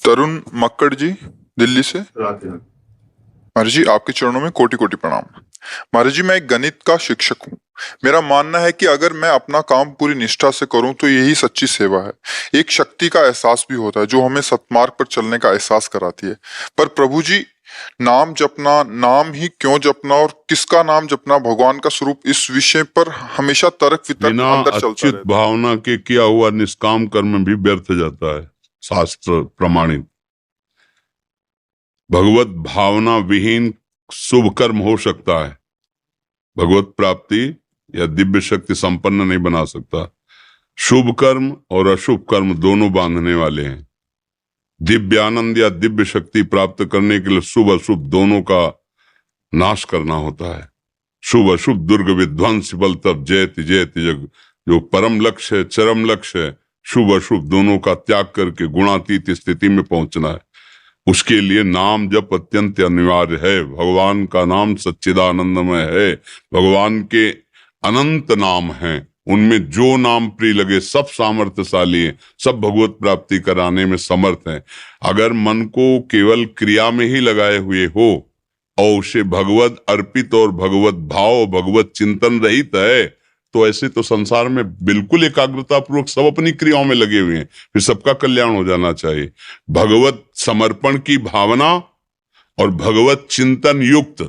तरुण मक्कड़ जी, दिल्ली से। महाराज जी, आपके चरणों में कोटि कोटि प्रणाम। महाराज जी, मैं एक गणित का शिक्षक हूँ। मेरा मानना है कि अगर मैं अपना काम पूरी निष्ठा से करूं तो यही सच्ची सेवा है। एक शक्ति का एहसास भी होता है जो हमें सत्मार्ग पर चलने का एहसास कराती है। पर प्रभु जी, नाम जपना, नाम ही क्यों जपना और किसका नाम जपना भगवान का स्वरूप, इस विषय पर हमेशा तर्क वितर्क बिना अंदर चलता अच्युत रहता है। भावना के किया हुआ निष्काम कर्म भी व्यर्थ जाता है, शास्त्र प्रमाणित। भगवत भावना विहीन शुभ कर्म हो सकता है, भगवत प्राप्ति या दिव्य शक्ति संपन्न नहीं बना सकता। शुभ कर्म और अशुभ कर्म दोनों बांधने वाले हैं। दिव्य आनंद या दिव्य शक्ति प्राप्त करने के लिए शुभ अशुभ दोनों का नाश करना होता है। शुभ अशुभ दुर्ग विध्वंस बल तब जयति जयति जग, जो परम लक्ष्य है, चरम लक्ष्य है, शुभ अशुभ दोनों का त्याग करके गुणातीत स्थिति में पहुंचना है। उसके लिए नाम जप अत्यंत अनिवार्य है। भगवान का नाम सच्चिदानंदमय है। भगवान के अनंत नाम हैं, उनमें जो नाम प्रिय लगे सब सामर्थ्यशाली है, सब भगवत प्राप्ति कराने में समर्थ हैं। अगर मन को केवल क्रिया में ही लगाए हुए हो और उसे भगवत अर्पित और भगवत भाव भगवत चिंतन रहित है, तो ऐसे तो संसार में बिल्कुल एकाग्रता पूर्वक सब अपनी क्रियाओं में लगे हुए हैं, फिर सबका कल्याण हो जाना चाहिए। भगवत समर्पण की भावना और भगवत चिंतन युक्त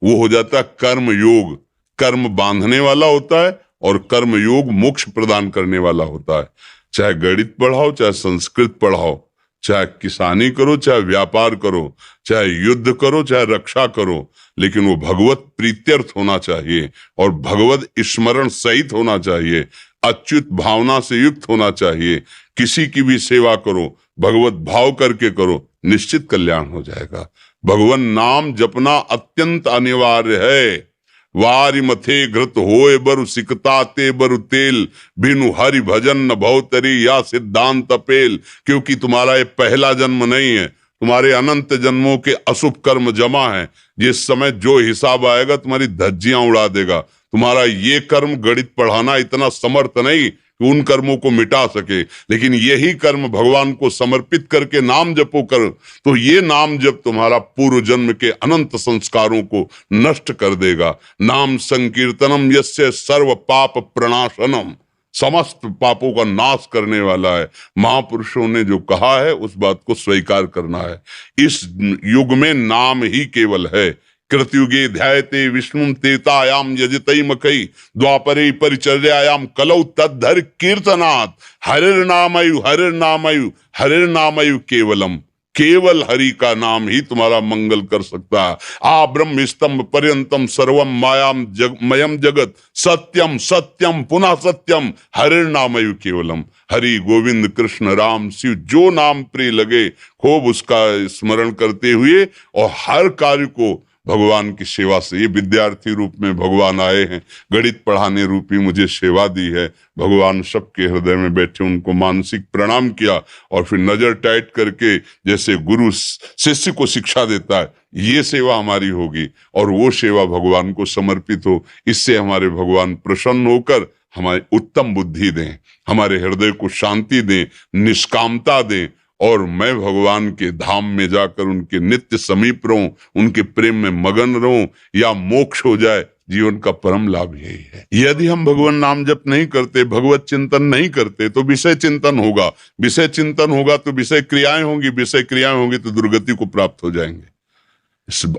वो हो जाता है कर्म योग। कर्म बांधने वाला होता है और कर्म योग मोक्ष प्रदान करने वाला होता है। चाहे गणित पढ़ाओ, चाहे संस्कृत पढ़ाओ, चाहे किसानी करो, चाहे व्यापार करो, चाहे युद्ध करो, चाहे रक्षा करो, लेकिन वो भगवत प्रीत्यर्थ होना चाहिए और भगवत स्मरण सहित होना चाहिए, अच्युत भावना से युक्त होना चाहिए। किसी की भी सेवा करो, भगवत भाव करके करो, निश्चित कल्याण हो जाएगा। भगवान नाम जपना अत्यंत अनिवार्य है। वारि मथे घृत होए बरु सिकता ते बरु तेल, बिनु हरि भजन न भवतरी या सिद्धांत पेल। क्योंकि तुम्हारा ये पहला जन्म नहीं है, तुम्हारे अनंत जन्मों के अशुभ कर्म जमा है। जिस समय जो हिसाब आएगा तुम्हारी धज्जियां उड़ा देगा। तुम्हारा ये कर्म गणित पढ़ाना इतना समर्थ नहीं कि उन कर्मों को मिटा सके, लेकिन यही कर्म भगवान को समर्पित करके नाम जपो कर, तो ये नाम जप तुम्हारा पूर्व जन्म के अनंत संस्कारों को नष्ट कर देगा। नाम संकीर्तनम यस्य सर्व पाप प्रणाशनम, समस्त पापों का नाश करने वाला है। महापुरुषों ने जो कहा है उस बात को स्वीकार करना है। इस युग में नाम ही केवल है। कृतयुगे ध्यायते विष्णुम तेतायाम यजतई मकई, द्वापरे परिचर्यायाम कलौ तद्धर कीर्तनात्, हरिर्नामयु हरिर्नामयु हरिर्नामयु केवलम। केवल हरि का नाम ही तुम्हारा मंगल कर सकता है। आ ब्रह्म स्तंभ पर्यंतम सर्वम मायाम मयम जगत, सत्यम सत्यम पुनः सत्यम, हरिर्नामयु केवलम। हरि गोविंद कृष्ण राम शिव जो नाम प्रिय लगे खूब उसका स्मरण करते हुए और हर कार्य को भगवान की सेवा से। ये विद्यार्थी रूप में भगवान आए हैं, गणित पढ़ाने रूपी मुझे सेवा दी है। भगवान सबके हृदय में बैठे उनको मानसिक प्रणाम किया और फिर नजर टाइट करके जैसे गुरु शिष्य को शिक्षा देता है, ये सेवा हमारी होगी और वो सेवा भगवान को समर्पित हो। इससे हमारे भगवान प्रसन्न होकर हमारी उत्तम बुद्धि दें, हमारे हृदय को शांति दें, निष्कामता दें और मैं भगवान के धाम में जाकर उनके नित्य समीप रहूं, उनके प्रेम में मगन रहूं, या मोक्ष हो जाए। जीवन का परम लाभ यही है। यदि हम भगवान नाम जप नहीं करते, भगवत चिंतन नहीं करते, तो विषय चिंतन होगा। विषय चिंतन होगा तो विषय क्रियाएं होंगी, विषय क्रियाएं होंगी तो दुर्गति को प्राप्त हो जाएंगे।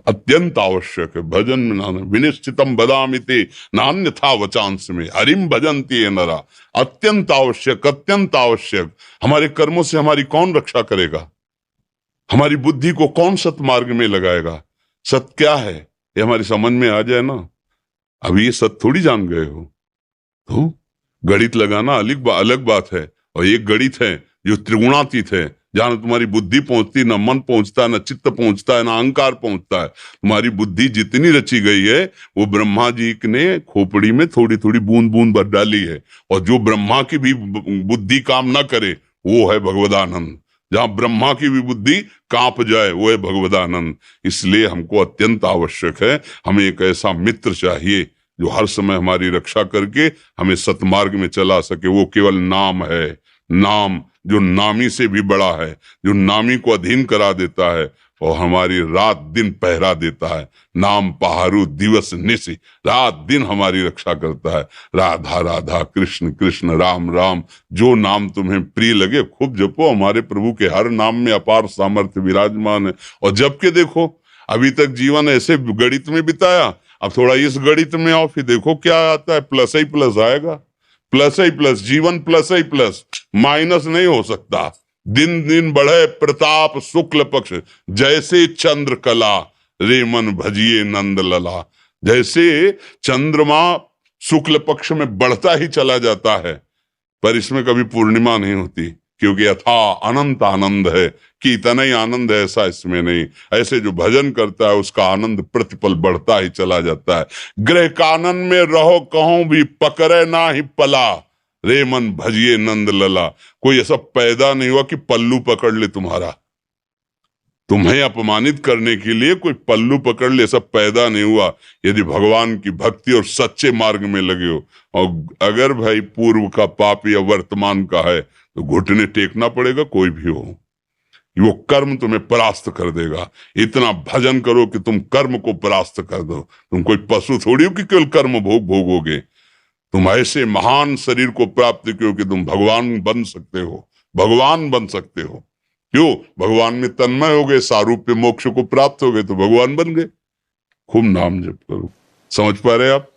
अत्यंत आवश्यक है। भजन में नाम विनिश्चितम बदामिते नान्यथा वचांस में हरिम भजन्ति ये नरा। अत्यंत आवश्यक, अत्यंत आवश्यक। हमारे कर्मों से हमारी कौन रक्षा करेगा? हमारी बुद्धि को कौन सत्मार्ग में लगाएगा? सत क्या है ये हमारी समझ में आ जाए ना। अभी ये सत थोड़ी जान गए हो, तो गणित लगाना अलग बात है। और एक गणित है जो त्रिगुणातीत है, जहां तुम्हारी बुद्धि पहुंचती, ना मन पहुंचता है, ना चित्त पहुंचता है, ना अहंकार पहुंचता है। तुम्हारी बुद्धि जितनी रची गई है वो ब्रह्मा जी ने खोपड़ी में थोड़ी थोड़ी बूंद बूंद भर डाली है। और जो ब्रह्मा की भी बुद्धि काम ना करे वो है भगवदानंद। जहां ब्रह्मा की भी बुद्धि कांप जाए वो है भगवदानंद। इसलिए हमको अत्यंत आवश्यक है, हमें एक ऐसा मित्र चाहिए जो हर समय हमारी रक्षा करके हमें सतमार्ग में चला सके। वो केवल नाम है। नाम जो नामी से भी बड़ा है, जो नामी को अधीन करा देता है और हमारी रात दिन पहरा देता है। नाम पहारू दिवस निशि, रात दिन हमारी रक्षा करता है। राधा राधा कृष्ण कृष्ण राम राम, जो नाम तुम्हें प्रिय लगे खूब जपो। हमारे प्रभु के हर नाम में अपार सामर्थ्य विराजमान है। और जब के देखो, अभी तक जीवन ऐसे गणित में बिताया, अब थोड़ा इस गणित में आओ, फिर देखो क्या आता है, प्लस ही प्लस आएगा। प्लस ही प्लस, जीवन प्लस ही प्लस, माइनस नहीं हो सकता। दिन दिन बढ़े प्रताप शुक्ल पक्ष, जैसे चंद्र कला रे मन भजिए नंद लला। जैसे चंद्रमा शुक्ल पक्ष में बढ़ता ही चला जाता है, पर इसमें कभी पूर्णिमा नहीं होती, क्योंकि यथा अनंत आनंद है कि इतना ही आनंद है ऐसा इसमें नहीं। ऐसे जो भजन करता है उसका आनंद प्रतिपल बढ़ता ही चला जाता है। ग्रह कानन में रहो कहूं भी पकड़े ना ही पला, रे मन भजिए नंद लला। कोई ऐसा पैदा नहीं हुआ कि पल्लू पकड़ ले तुम्हारा, तुम्हें अपमानित करने के लिए कोई पल्लू पकड़ ले, सब पैदा नहीं हुआ। यदि भगवान की भक्ति और सच्चे मार्ग में लगे हो, और अगर भाई पूर्व का पाप या वर्तमान का है, तो घुटने टेकना पड़ेगा। कोई भी हो, वो कर्म तुम्हें परास्त कर देगा। इतना भजन करो कि तुम कर्म को परास्त कर दो। तुम कोई पशु थोड़ी हो कि केवल कर्म भोगोगे। तुम ऐसे महान शरीर को प्राप्त करो कि तुम भगवान बन सकते हो, भगवान बन सकते हो। क्यों? भगवान में तन्मय हो गए, सारूप्य मोक्ष को प्राप्त हो गए, तो भगवान बन गए। खूब नाम जप करो। समझ पा रहे आप?